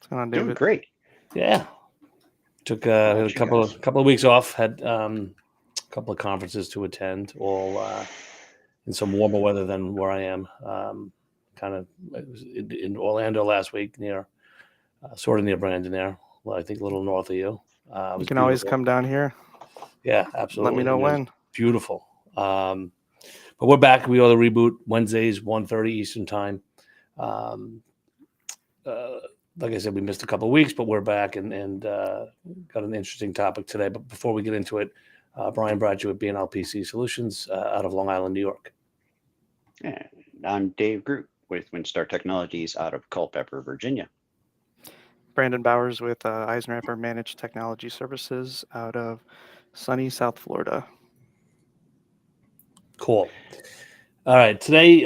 What's going on, Doing David? great. Yeah, took How a about you couple guys? of weeks off. Had a couple of conferences to attend, all in some warmer weather than where I am. Kind of in Orlando last week, near sort of near Brandon there. Well, I think a little north of you. It You was can always beautiful. come down here. Yeah, Let me absolutely. know I mean, it was when. beautiful. But we're back. We are the Reboot Wednesdays, 1:30 Eastern time. Um, uh, like I said, we missed a couple of weeks, but we're back and got an interesting topic today. But before we get into it, Brian brought you at BNLPC Solutions out of Long Island, New York. Yeah, I'm Dave Groot with WinStar Technologies out of Culpeper, Virginia. Brandon Bowers with Eisenhower Managed Technology Services out of sunny South Florida. Cool. All right. Today,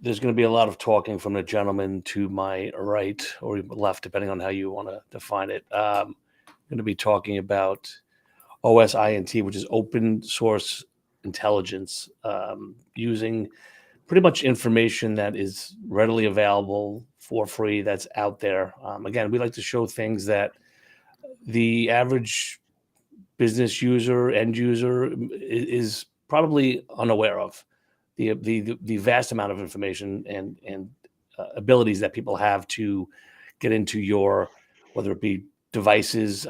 there's going to be a lot of talking from the gentleman to my right or left, depending on how you want to define it. I'm going to be talking about OSINT, which is open source intelligence, using pretty much information that is readily available for free that's out there. Again, we like to show things that the average business user, end user is probably unaware of. The vast amount of information and abilities that people have to get into your, whether it be devices,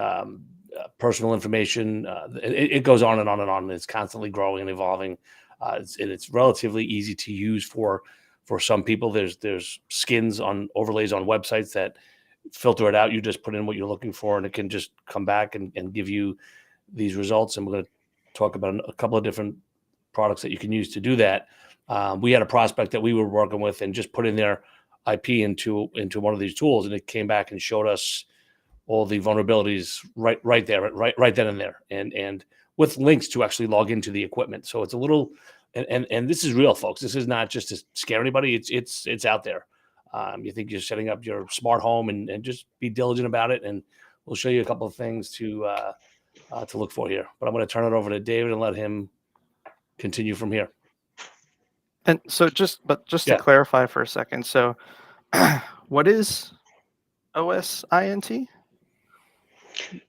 personal information. It goes on and on and on. It's constantly growing and evolving. It's relatively easy to use for some people. There's skins on overlays on websites that filter it out. You just put in what you're looking for, and it can just come back and give you these results. And we're going to talk about a couple of different products that you can use to do that. We had a prospect that we were working with and just put in their IP into one of these tools, and it came back and showed us all the vulnerabilities right there, right then and there, and with links to actually log into the equipment. So it's a little, and this is real, folks. This is not just to scare anybody. It's out there. You think you're setting up your smart home, and just be diligent about it, and we'll show you a couple of things to look for here. But I'm going to turn it over to David and let him continue from here. And so just to clarify for a second, so what is OSINT?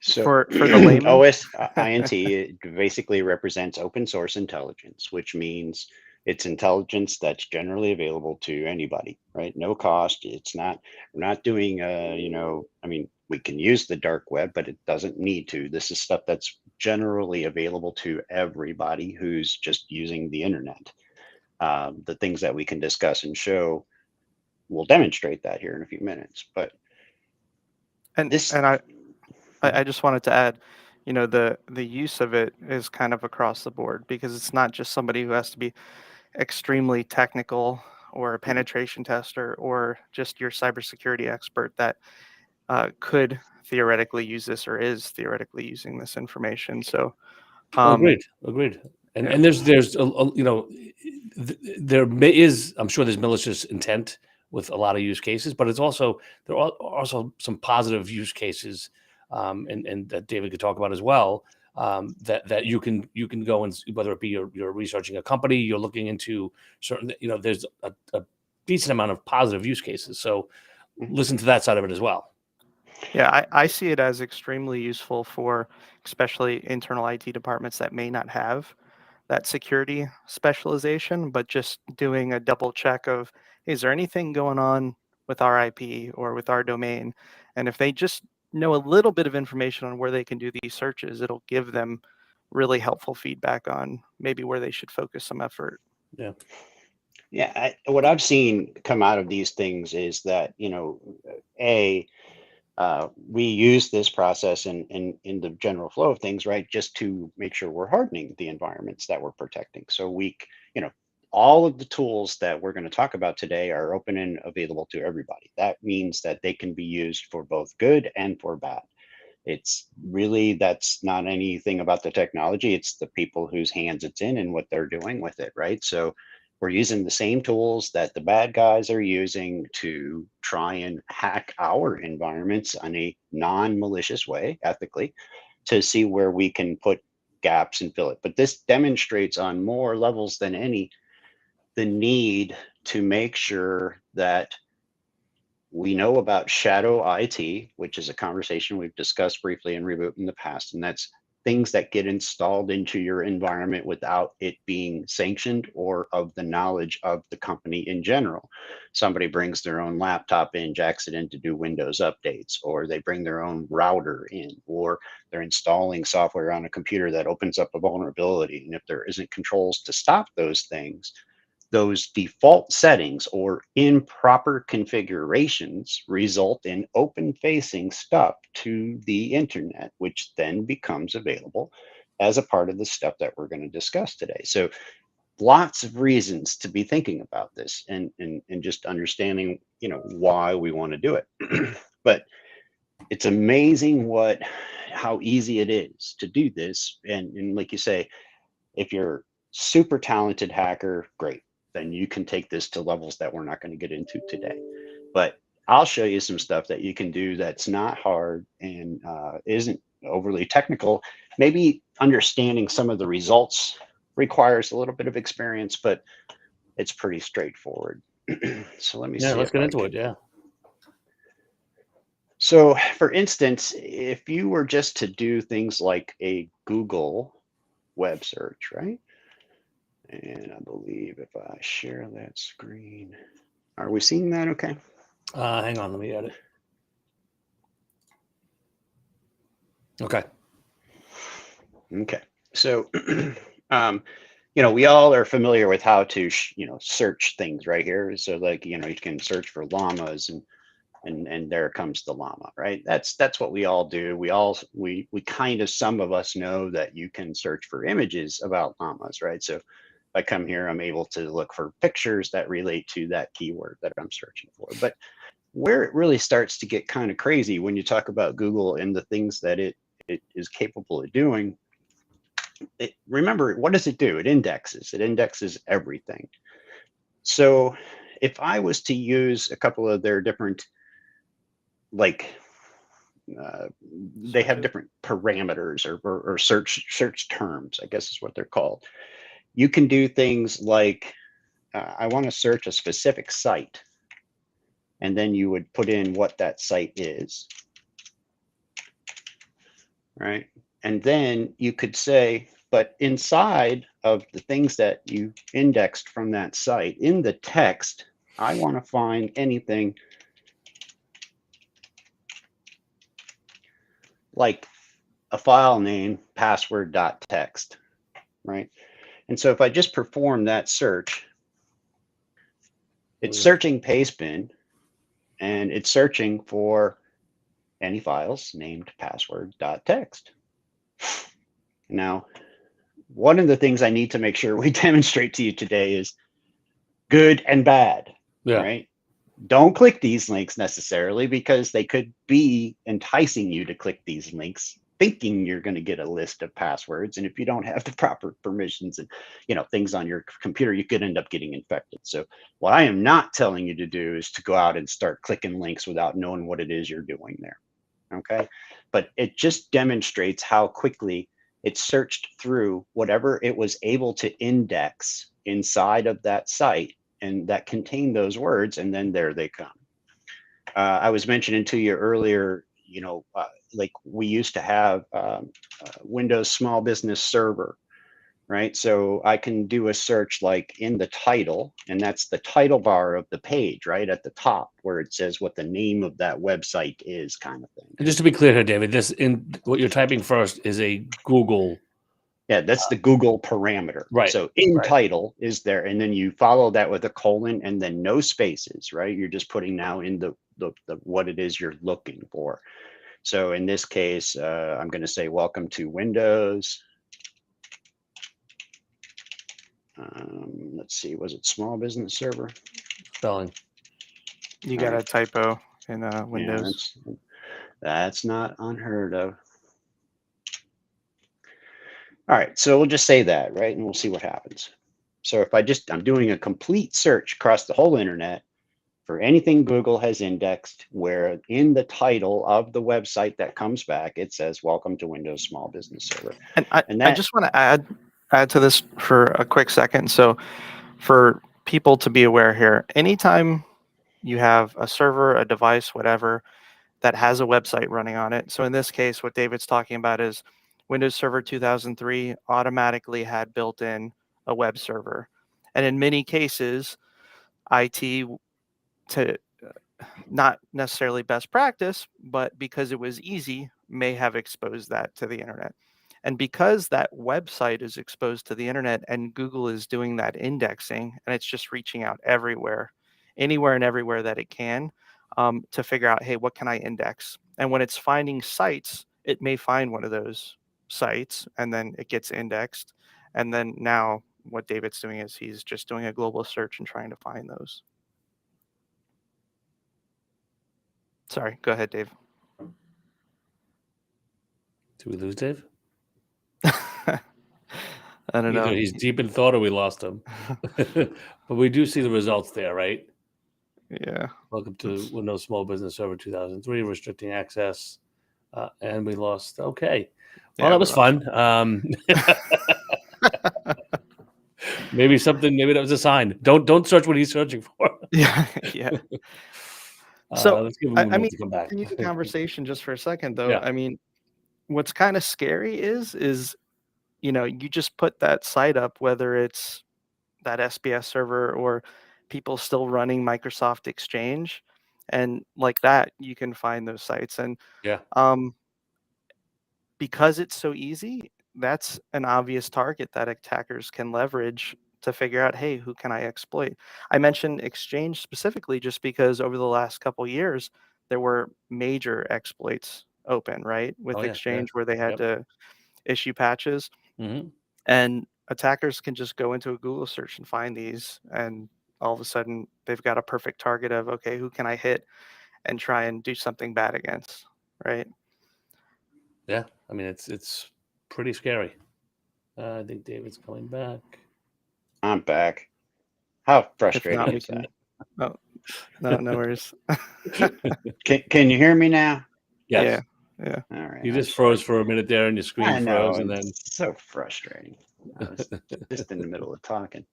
So for the layman? OSINT it basically represents open source intelligence, which means it's intelligence that's generally available to anybody, right? No cost. We're not doing, I mean, we can use the dark web, but it doesn't need to. This is stuff that's generally available to everybody who's just using the internet. The things that we can discuss and show will demonstrate that here in a few minutes. But I just wanted to add, the use of it is kind of across the board, because it's not just somebody who has to be extremely technical or a penetration tester or just your cybersecurity expert that could theoretically use this or is theoretically using this information. So agreed. And yeah. and there's there is, I'm sure there's malicious intent with a lot of use cases, but there are also some positive use cases, and that David could talk about as well. That you can go and, whether it be you're researching a company, you're looking into certain, there's a decent amount of positive use cases. So listen to that side of it as well. Yeah, I see it as extremely useful for especially internal IT departments that may not have that security specialization, but just doing a double check of, is there anything going on with our IP or with our domain? And if they just know a little bit of information on where they can do these searches, it'll give them really helpful feedback on maybe where they should focus some effort. Yeah. Yeah, what I've seen come out of these things is that, we use this process in the general flow of things, right? Just to make sure we're hardening the environments that we're protecting. So all of the tools that we're going to talk about today are open and available to everybody. That means that they can be used for both good and for bad. That's not anything about the technology. It's the people whose hands it's in and what they're doing with it, right? So we're using the same tools that the bad guys are using to try and hack our environments in a non-malicious way, ethically, to see where we can put gaps and fill it. But this demonstrates on more levels than any the need to make sure that We know about shadow IT, which is a conversation we've discussed briefly in Reboot in the past, and that's things that get installed into your environment without it being sanctioned or of the knowledge of the company in general. Somebody brings their own laptop in, jacks it in to do Windows updates, or they bring their own router in, or they're installing software on a computer that opens up a vulnerability. And if there isn't controls to stop those things, those default settings or improper configurations result in open facing stuff to the internet, which then becomes available as a part of the stuff that we're going to discuss today. So lots of reasons to be thinking about this and just understanding, why we want to do it. But it's amazing how easy it is to do this. And like you say, if you're super talented hacker, great. Then you can take this to levels that we're not going to get into today. But I'll show you some stuff that you can do that's not hard and isn't overly technical. Maybe understanding some of the results requires a little bit of experience, but it's pretty straightforward. So let me see. Let's get into it. Yeah. So for instance, if you were just to do things like a Google web search, right? And I believe if I share that screen, are we seeing that okay? Hang on, let me add it. Okay. Okay. So, we all are familiar with how to, search things right here. So like, you can search for llamas and there comes the llama, right? That's what we all do. We kind of, some of us know that you can search for images about llamas, right? So if I come here, I'm able to look for pictures that relate to that keyword that I'm searching for. But where it really starts to get kind of crazy when you talk about Google and the things that it is capable of doing, remember, what does it do? It indexes everything. So if I was to use a couple of their different, they have different parameters or search terms, I guess is what they're called. You can do things like, I want to search a specific site, and then you would put in what that site is, right? And then you could say, but inside of the things that you indexed from that site, in the text, I want to find anything like a file name, password.txt, right? And so if I just perform that search, it's searching pastebin, and it's searching for any files named password.txt. Now, one of the things I need to make sure we demonstrate to you today is good and bad, right? Don't click these links necessarily, because they could be enticing you to click these links thinking you're going to get a list of passwords. And if you don't have the proper permissions and things on your computer, you could end up getting infected. So what I am not telling you to do is to go out and start clicking links without knowing what it is you're doing there. Okay. But it just demonstrates how quickly it searched through whatever it was able to index inside of that site and that contained those words, and then there they come. I was mentioning to you earlier, like we used to have Windows Small Business Server, right? So I can do a search like in the title, and that's the title bar of the page, right at the top where it says what the name of that website is, kind of thing. And just to be clear here, David, what you're typing first is a Google. Yeah, that's the Google parameter. Right. So in title is there, and then you follow that with a colon and then no spaces, right? You're just putting now in the what it is you're looking for. So in this case, I'm going to say welcome to Windows. Let's see, was it Small Business Server? Spelling. You got a typo in Windows. Yeah, that's not unheard of. All right, so we'll just say that, right? And we'll see what happens. So if I'm doing a complete search across the whole internet for anything Google has indexed, where in the title of the website that comes back, it says, welcome to Windows Small Business Server. And I just want to add to this for a quick second. So for people to be aware here, anytime you have a server, a device, whatever, that has a website running on it. So in this case, what David's talking about is Windows Server 2003 automatically had built in a web server. And in many cases, IT, to not necessarily best practice, but because it was easy, may have exposed that to the internet. And because that website is exposed to the internet and Google is doing that indexing and it's just reaching out everywhere, anywhere and everywhere that it can, to figure out, hey, what can I index? And when it's finding sites, it may find one of those sites and then it gets indexed. And then now what David's doing is he's just doing a global search and trying to find those. Sorry, go ahead, Dave. Did we lose Dave? I don't know. Either he's deep in thought or we lost him. But we do see the results there, right? Yeah. Welcome to Windows Small Business Server 2003, restricting access. And we lost. Okay. Well, Yeah, that we was lost fun. Maybe that was a sign. Don't search what he's searching for. Yeah, yeah. So, Let's give him a I minute mean, to come back. continue the conversation just for a second, though. Yeah. I mean, what's kind of scary is you just put that site up, whether it's that SBS server or people still running Microsoft Exchange, and like that, you can find those sites. And Yeah. because it's so easy, that's an obvious target that attackers can leverage to figure out, hey, who can I exploit? I mentioned Exchange specifically just because over the last couple years, there were major exploits open, right? With Oh, yeah. Yeah. Exchange where they had Yep. to issue patches, Mm-hmm. and attackers can just go into a Google search and find these, and all of a sudden they've got a perfect target of, okay, who can I hit and try and do something bad against, right? Yeah. I mean, it's pretty scary. I think David's coming back. I'm back. How If frustrating not, we is can. that? Oh, no worries. Can you hear me now? Yes. Yeah. All right. You just froze for a minute there, and your screen I know, froze, and then it's so frustrating. I was just in the middle of talking.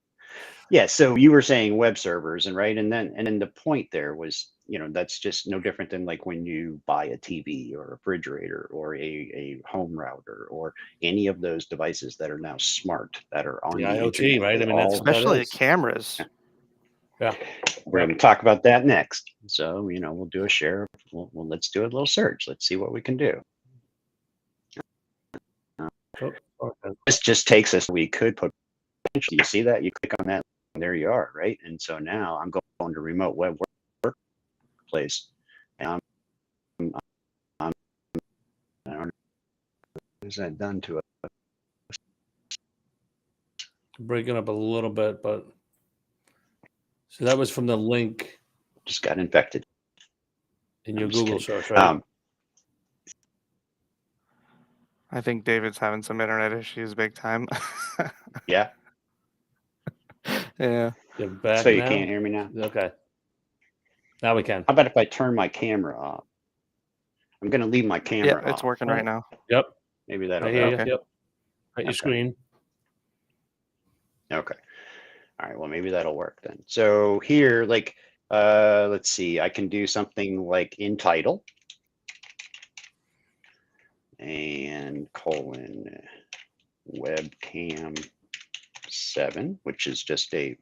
Yeah, so you were saying web servers, and right, and then the point there was, that's just no different than like when you buy a TV or a refrigerator or a home router or any of those devices that are now smart that are on the the IoT, internet. right? They I mean, that's all, what that Especially the is. cameras. Yeah. we're going to talk about that next. So we'll do a share. Well, let's do a little search. Let's see what we can do. Oh, okay. This just takes us. We could put. You see that? You click on that, and there you are, right? And so now I'm going to remote web workplace, and I don't know, what has that done to it? Breaking up a little bit, but so that was from the link Just got infected. in your I'm just Google kidding. search, right? I think David's having some internet issues big time. Yeah. Yeah. You're back So you now? can't hear me now? Okay. Now we can. How about if I turn my camera off? I'm going to leave my camera Yeah, it's off. working right now. Yep. Maybe that'll I hear help. you. Okay. Yep. At your Okay. screen. Okay. All right. Well, maybe that'll work then. So here, like, let's see. I can do something like in title and colon webcam 7, which is just a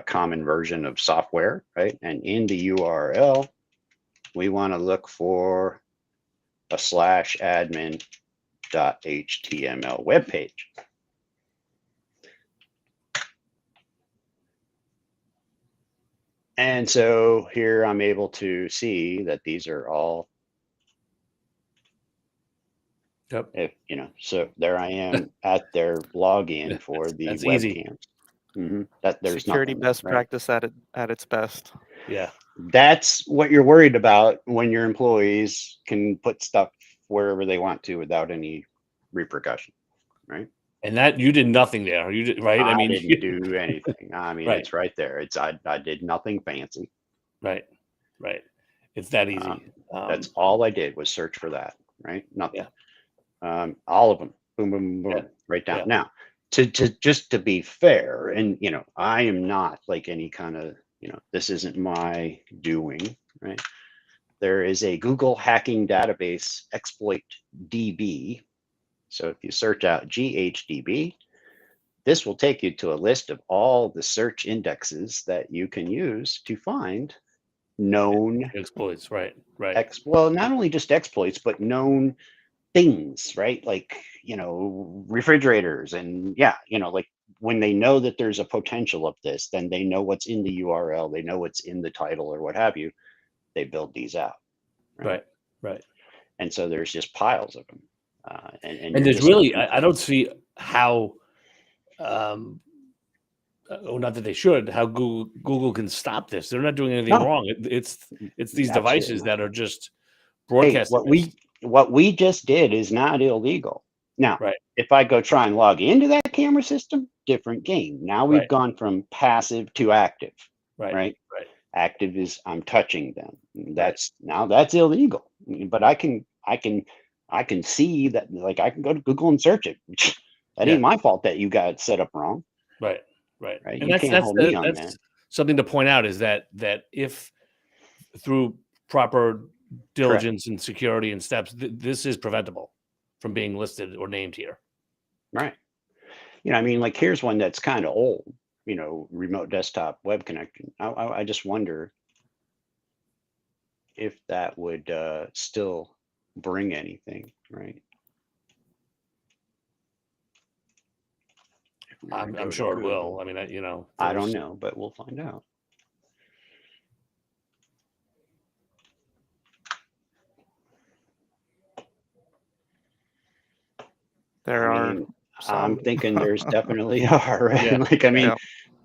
common version of software, right? And in the URL, we want to look for a /admin.html web page. And so here I'm able to see that these are all, Yep. so there I am at their login for the That's easy. webcams. That there's Security nothing there, best right? practice at its best. Yeah. That's what you're worried about when your employees can put stuff wherever they want to without any repercussion, right? And that you did nothing there. You did, right? I mean, didn't do anything. I mean, Right. It's right there. I did nothing fancy. Right. It's that easy. That's all I did was search for that, right? Nothing. Yeah. All of them. Boom, boom, boom, Yeah. right down. Yeah. Now, to just to be fair, and I am not like any kind of this isn't my doing, right? There is a Google hacking database exploit DB. So if you search out GHDB, this will take you to a list of all the search indexes that you can use to find known Exploits, right? well, not only just exploits, but known things, right? Like, refrigerators and like when they know that there's a potential of this, then they know what's in the URL, they know what's in the title or what have you. They build these out. Right. And so there's just piles of them. And And you're there's just really, I don't see how, not that they should, how Google can stop this. They're not doing anything wrong. It's these devices that are just broadcasting this. What we just did is not illegal. Now, if I go try and log into that camera system, different game. Now we've gone from passive to active, right? Active is I'm touching them. That's illegal. But I can see that, like, I can go to Google and search it. That ain't my fault that you got it set up wrong. Right. And you can't hold me on that. Something to point out is that if through proper diligence and security and steps, this is preventable from being listed or named here. Right. Like, here's one that's kind of old, remote desktop web connection. I just wonder if that would still bring anything, right? I'm sure it will. I mean, I don't know, but we'll find out. I'm thinking there's definitely are, right?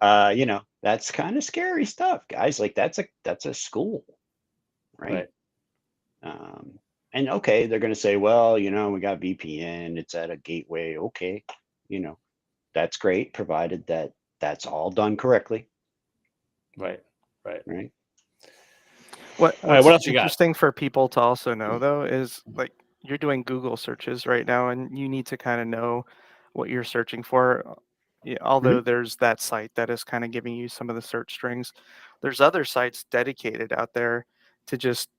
Yeah. That's kind of scary stuff, guys. Like, that's a school, right? And okay, they're going to say, well, we got VPN, it's at a gateway. Okay, that's great, provided that that's all done correctly. Right. What's what else you got? Interesting for people to also know, though, is like, you're doing Google searches right now, and you need to kind of know what you're searching for. Although there's that site that is kind of giving you some of the search strings, there's other sites dedicated out there to just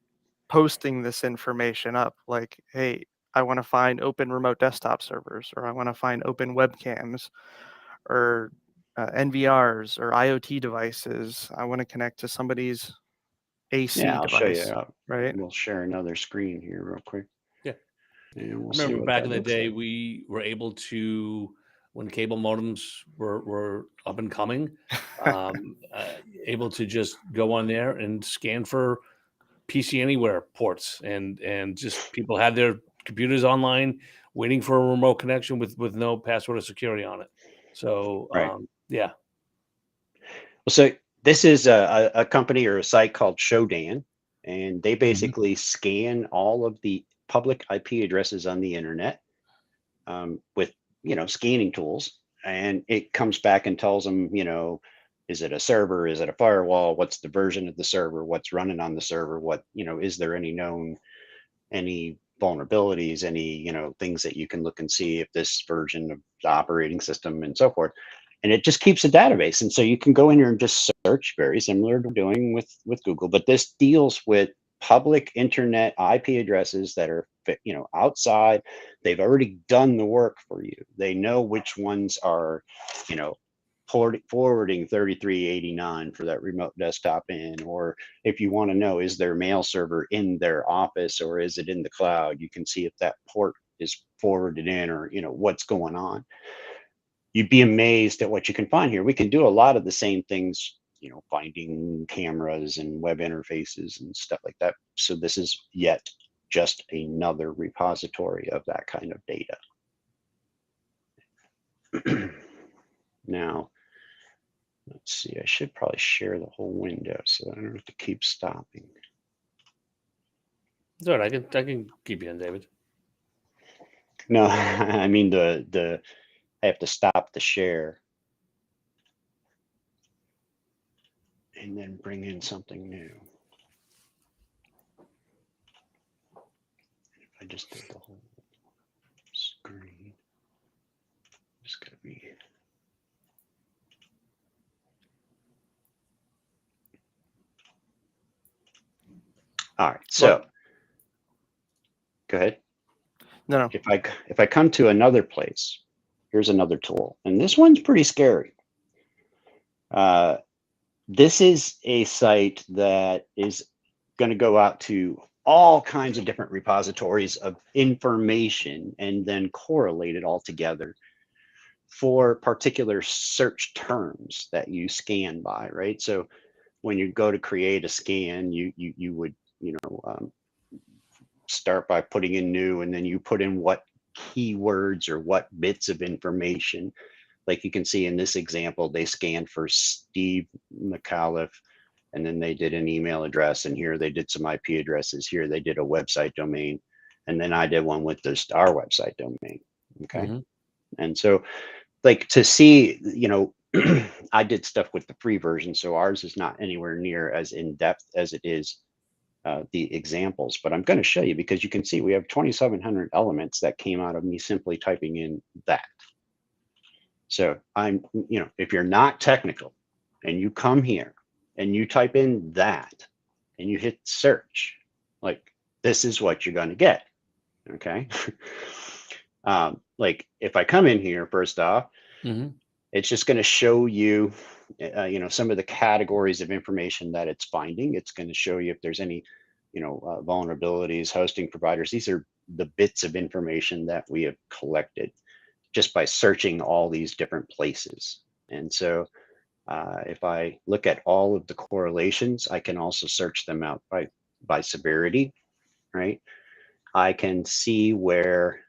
posting this information up. Like, hey, I want to find open remote desktop servers, or I want to find open webcams, or NVRs, or IoT devices. I want to connect to somebody's AC I'll device. show you. Right. We'll share another screen here real quick. Yeah. And we'll I remember back in the day, we were able to, when cable modems were up and coming, able to just go on there and scan for PC Anywhere ports, and just people had their computers online waiting for a remote connection with no password or security on it. So, yeah. Well, so this is a company or a site called Showdan, and they basically scan all of the public IP addresses on the internet with, scanning tools, and it comes back and tells them, is it a server? Is it a firewall? What's the version of the server? What's running on the server? What, is there any vulnerabilities, any, things that you can look and see if this version of the operating system and so forth. And it just keeps a database. And so you can go in here and just search, very similar to doing with Google, but this deals with public internet IP addresses that are, outside. They've already done the work for you. They know which ones are, forwarding 3389 for that remote desktop in, or if you want to know, is their mail server in their office or is it in the cloud, you can see if that port is forwarded in, or what's going on. You'd be amazed at what you can find here. We can do a lot of the same things, finding cameras and web interfaces and stuff like that. So this is yet just another repository of that kind of data. Now, let's see, I should probably share the whole window so I don't have to keep stopping. It's all right. I can keep you in, David. No, I mean I have to stop the share and then bring in something new. If I just did the whole screen, it's gonna be. All right. Well, So go ahead. no. If I come to another place, here's another tool, and this one's pretty scary. This is a site that is going to go out to all kinds of different repositories of information and then correlate it all together for particular search terms that you scan by, right? So when you go to create a scan, you would start by putting in new, and then you put in what keywords or what bits of information. Like you can see in this example, they scanned for Steve McAuliffe, and then they did an email address, and here they did some IP addresses. Here they did a website domain, and then I did one with just our website domain. Okay. Mm-hmm. And so like to see, I did stuff with the free version, so ours is not anywhere near as in depth as it is the examples, but I'm going to show you because you can see we have 2,700 elements that came out of me simply typing in that. So if you're not technical and you come here and you type in that and you hit search, like this is what you're going to get. Okay. Like if I come in here, first off, it's just going to show you, some of the categories of information that it's finding. It's going to show you if there's any, vulnerabilities, hosting providers. These are the bits of information that we have collected just by searching all these different places. And so if I look at all of the correlations, I can also search them out by severity, right? I can see where,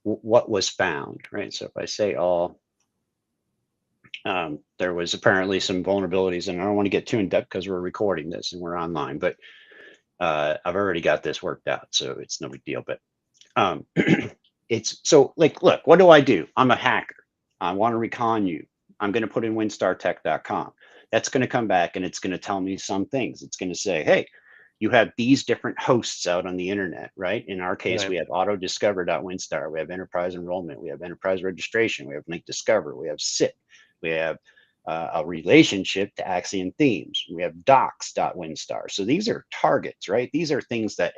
what was found, right? So if I say all, there was apparently some vulnerabilities, and I don't want to get too in depth because we're recording this and we're online, but I've already got this worked out, so it's no big deal. But it's so like, look, what do? I'm a hacker. I want to recon you. I'm going to put in winstartech.com. That's going to come back and it's going to tell me some things. It's going to say, hey, you have these different hosts out on the internet, right? In our case, we have autodiscover.winstar, we have enterprise enrollment, we have enterprise registration, we have link discover, we have SIP, we have a relationship to Axiom themes, we have docs.winstar. So these are targets, right? These are things that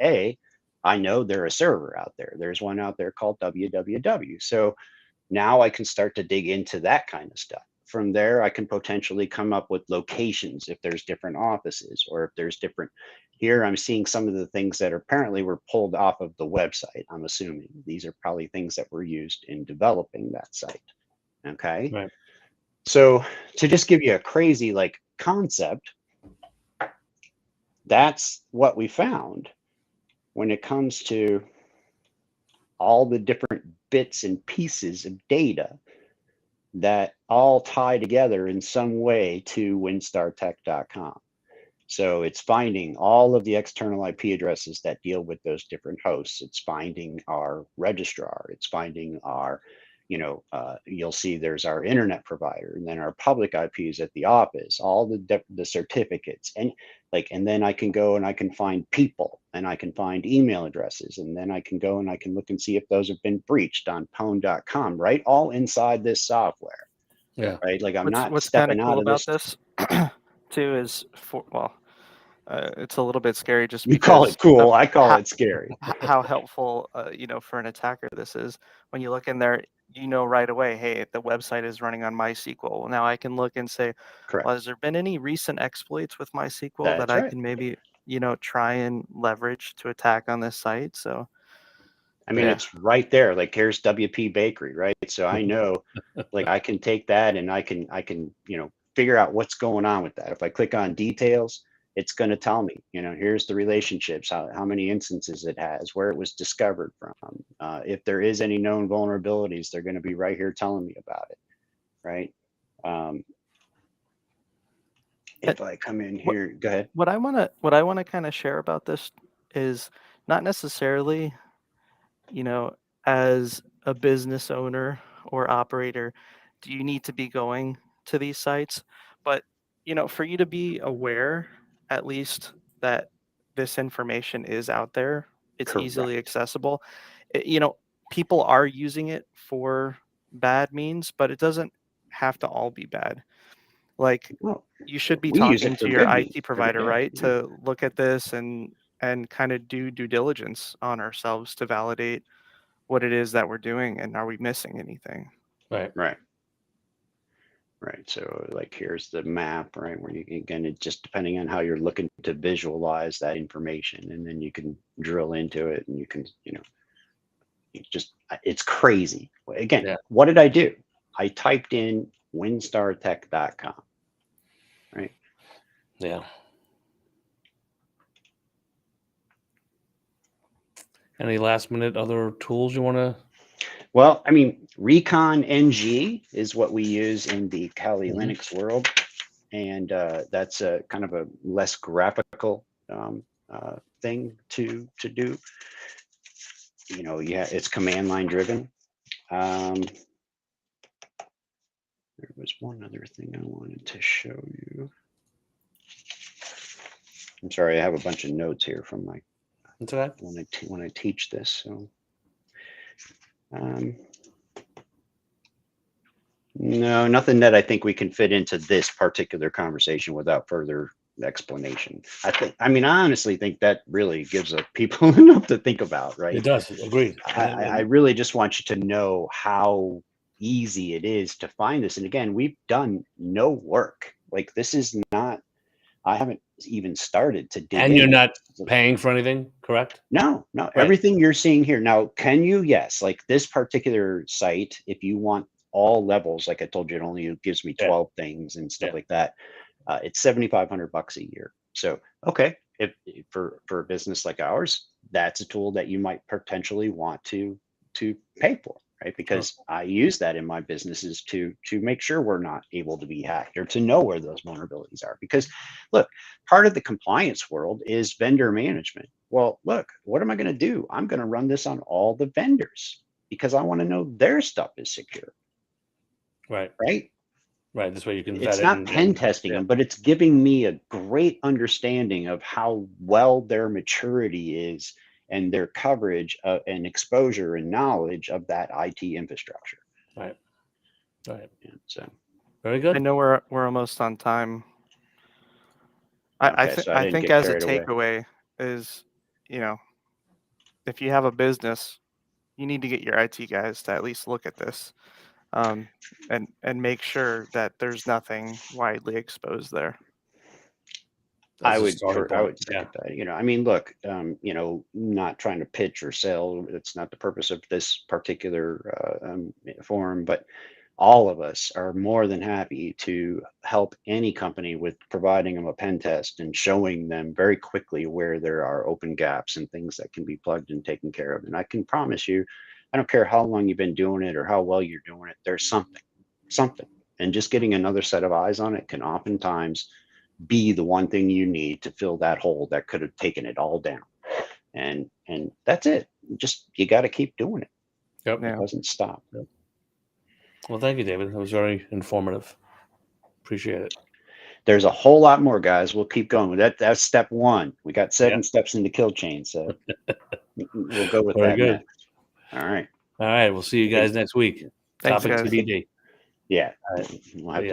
I know there's a server out there. There's one out there called www. So now I can start to dig into that kind of stuff. From there, I can potentially come up with locations if there's different offices or if there's different. Here, I'm seeing some of the things that apparently were pulled off of the website. I'm assuming these are probably things that were used in developing that site. Okay. Right. So to just give you a crazy concept, that's what we found when it comes to all the different bits and pieces of data that all tie together in some way to winstartech.com. So it's finding all of the external IP addresses that deal with those different hosts. It's finding our registrar. It's finding our, you'll see there's our internet provider, and then our public IPs at the office, all the certificates, and then I can go and I can find people, and I can find email addresses, and then I can go and I can look and see if those have been breached on pwn.com, right? All inside this software. Yeah. Right. Like I'm not What's kind of stepping out cool of about this. this too is it's a little bit scary just You call because it cool. of I call it scary. how helpful, for an attacker this is. When you look in there, right away, hey, the website is running on MySQL. Now I can look and say, Correct. well, has there been any recent exploits with MySQL that That's I right. can maybe, try and leverage to attack on this site? So, I mean, yeah. it's right there. Like here's WP Bakery, right? So I know, I can take that and I can, figure out what's going on with that. If I click on details, it's going to tell me, here's the relationships, how many instances it has, where it was discovered from. If there is any known vulnerabilities, they're going to be right here telling me about it, right? If I come in What here, go ahead. what I want to kind of share about this is not necessarily, as a business owner or operator, do you need to be going to these sites? But, for you to be aware, at least, that this information is out there, it's easily Correct. accessible. People are using it for bad means, but it doesn't have to all be bad. Like, Well, you should be we use talking it to for your good IT means. provider, Yeah, right, yeah. to look at this and kind of do due diligence on ourselves to validate what it is that we're doing and are we missing anything. Right. Right. Right. So like here's the map, right? Where you can, again, it just depending on how you're looking to visualize that information, and then you can drill into it and you can, it's crazy. Again, Yeah. what did I do? I typed in winstartech.com, right? Yeah. Any last minute other tools you want to? Well, I mean, Recon NG is what we use in the Kali Mhm. Linux world. And that's a kind of a less graphical thing to do. Yeah, it's command line driven. There was one other thing I wanted to show you. I'm sorry, I have a bunch of notes here from my That's okay. when I teach this. So, no, nothing that I think we can fit into this particular conversation without further explanation. I honestly think that really gives people enough to think about, right? It does. Agreed. I really just want you to know how easy it is to find this. And again, we've done no work. Like this is not, I haven't even started to dig And in. you're not paying for anything, correct? No, Right. everything you're seeing here. Now, can you? Yes. Like this particular site, if you want all levels, like I told you, it only gives me 12 things and stuff like that. It's $7,500 a year. So, okay. If for a business like ours, that's a tool that you might potentially want to pay for, right? Because I use that in my businesses to make sure we're not able to be hacked or to know where those vulnerabilities are. Because look, part of the compliance world is vendor management. Well, look, what am I going to do? I'm going to run this on all the vendors because I want to know their stuff is secure. Right. Right. This way you can vet It's it. not pen testing them, but it's giving me a great understanding of how well their maturity is and their coverage and exposure and knowledge of that IT infrastructure. Right. Yeah, so very good. I know we're almost on time. Okay, so I I didn't think get as a carried away. takeaway is, if you have a business, you need to get your IT guys to at least look at this, and make sure that there's nothing widely exposed there. That's I a would starting point. second that. Look, not trying to pitch or sell. It's not the purpose of this particular forum, but all of us are more than happy to help any company with providing them a pen test and showing them very quickly where there are open gaps and things that can be plugged and taken care of. And I can promise you, I don't care how long you've been doing it or how well you're doing it, there's something. And just getting another set of eyes on it can oftentimes be the one thing you need to fill that hole that could have taken it all down. And that's it. Just, you got to keep doing it. Yep. It doesn't stop. Yep. Well, thank you, David. That was very informative. Appreciate it. There's a whole lot more, guys. We'll keep going. That's step one. We got 7 steps in the kill chain, so we'll go with very that good. next. All right. We'll see you guys next week. Thanks, Topic guys. TBD. Yeah. All right. We'll have to